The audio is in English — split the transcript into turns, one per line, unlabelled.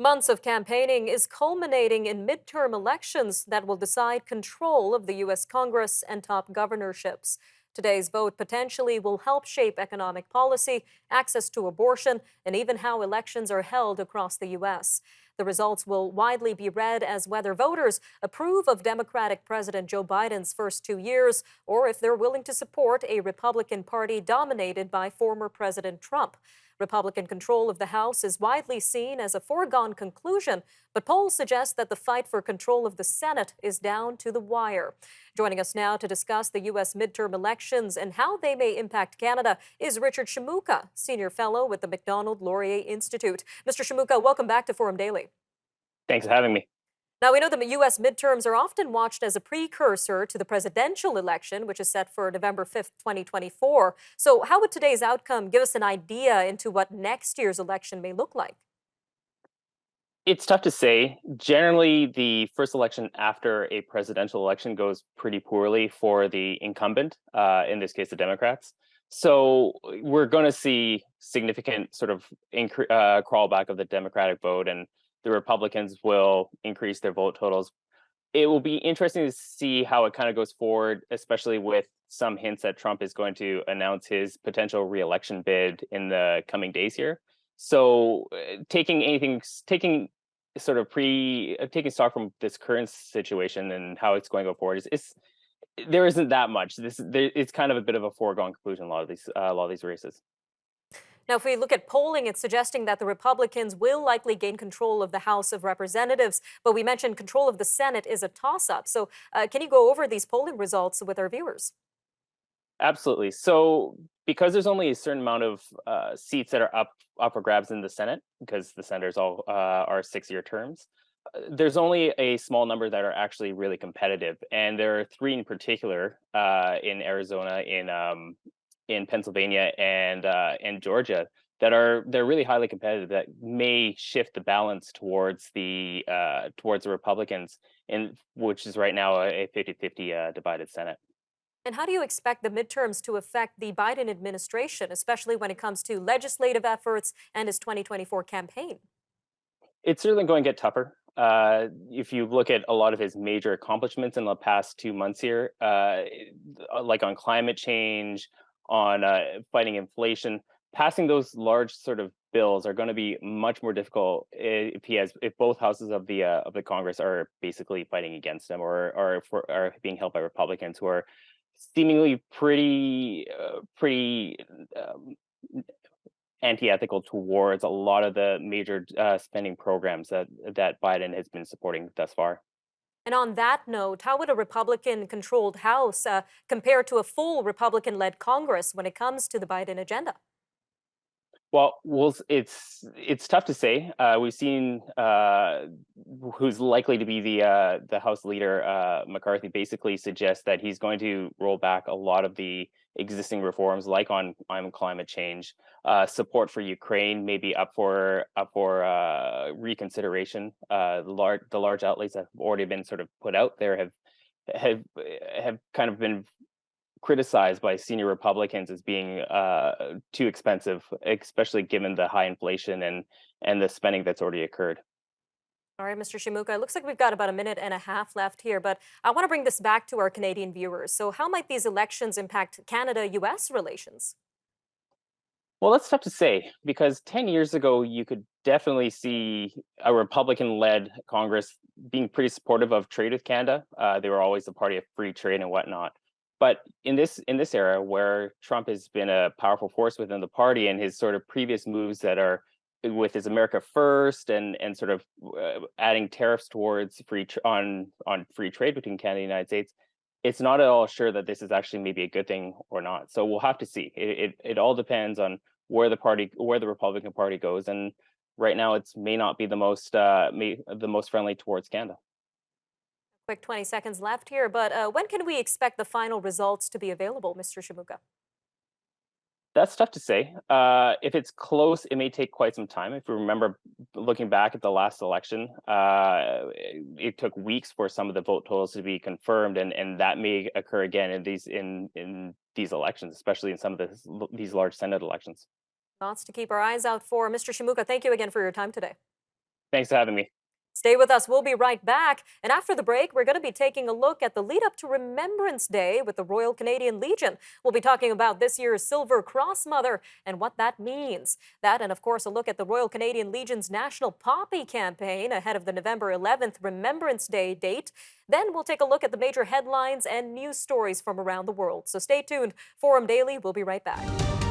Months of campaigning is culminating in midterm elections that will decide control of the U.S. Congress and top governorships. Today's vote potentially will help shape economic policy, access to abortion, and even how elections are held across the U.S. The results will widely be read as whether voters approve of Democratic President Joe Biden's first 2 years or if they're willing to support a Republican Party dominated by former President Trump. Republican control of the House is widely seen as a foregone conclusion, but polls suggest that the fight for control of the Senate is down to the wire. Joining us now to discuss the U.S. midterm elections and how they may impact Canada is Richard Shimooka, Senior Fellow with the Macdonald-Laurier Institute. Mr. Shimooka, welcome back to Forum Daily.
Thanks for having me.
Now, we know the U.S. midterms are often watched as a precursor to the presidential election, which is set for November 5th, 2024. So how would today's outcome give us an idea into what next year's election may look like?
It's tough to say. Generally, the first election after a presidential election goes pretty poorly for the incumbent, in this case, the Democrats. So we're going to see significant sort of crawlback of the Democratic vote, and the Republicans will increase their vote totals. It will be interesting to see how it kind of goes forward, especially with some hints that Trump is going to announce his potential reelection bid in the coming days here. So taking stock from this current situation and how it's going to go forward is there isn't that much. It's kind of a bit of a foregone conclusion. A lot of these races.
Now, if we look at polling, it's suggesting that the Republicans will likely gain control of the House of Representatives. But we mentioned control of the Senate is a toss-up. So can you go over these polling results with our viewers?
Absolutely. So because there's only a certain amount of seats that are up for grabs in the Senate, because the senators all are 6-year terms, there's only a small number that are actually really competitive, and there are three in particular in Arizona, in Pennsylvania, and Georgia they're really highly competitive that may shift the balance towards the Republicans, in which is right now a 50-50 divided Senate.
And how do you expect the midterms to affect the Biden administration, especially when it comes to legislative efforts and his 2024 campaign?
It's certainly going to get tougher. If you look at a lot of his major accomplishments in the past 2 months here, like on climate change, on fighting inflation, passing those large sort of bills are going to be much more difficult if both houses of the Congress are basically fighting against him, or are being held by Republicans who are seemingly pretty anti-ethical towards a lot of the major spending programs that Biden has been supporting thus far.
And on that note, how would a Republican controlled House compare to a full Republican led Congress when it comes to the Biden agenda?
Well, it's tough to say. We've seen who's likely to be the House leader, McCarthy, basically suggest that he's going to roll back a lot of the existing reforms, like on climate change, support for Ukraine, maybe up for reconsideration. The large outlays that have already been sort of put out there have kind of been criticized by senior Republicans as being too expensive, especially given the high inflation and the spending that's already occurred.
All right, Mr. Shimooka, it looks like we've got about a minute and a half left here, but I want to bring this back to our Canadian viewers. So how might these elections impact Canada-U.S. relations?
Well, that's tough to say, because 10 years ago, you could definitely see a Republican-led Congress being pretty supportive of trade with Canada. They were always the party of free trade and whatnot. But in this era, where Trump has been a powerful force within the party, and his sort of previous moves that are with his America First, and sort of adding tariffs towards on free trade between Canada and the United States, it's not at all sure that this is actually maybe a good thing or not. So we'll have to see. It all depends on where the Republican Party goes, and right now it's may not be the most friendly towards Canada.
Quick 20 seconds left here, but when can we expect the final results to be available, Mr. Shimooka?
That's tough to say. If it's close, it may take quite some time. If you remember, looking back at the last election, it took weeks for some of the vote totals to be confirmed, and that may occur again in these elections, especially in some of these large Senate elections.
Lots to keep our eyes out for. Mr. Shimooka, thank you again for your time today.
Thanks for having me.
Stay with us. We'll be right back. And after the break, we're going to be taking a look at the lead up to Remembrance Day with the Royal Canadian Legion. We'll be talking about this year's Silver Cross Mother and what that means. That, and of course, a look at the Royal Canadian Legion's National Poppy campaign ahead of the November 11th Remembrance Day date. Then we'll take a look at the major headlines and news stories from around the world. So stay tuned. Forum Daily, we'll be right back.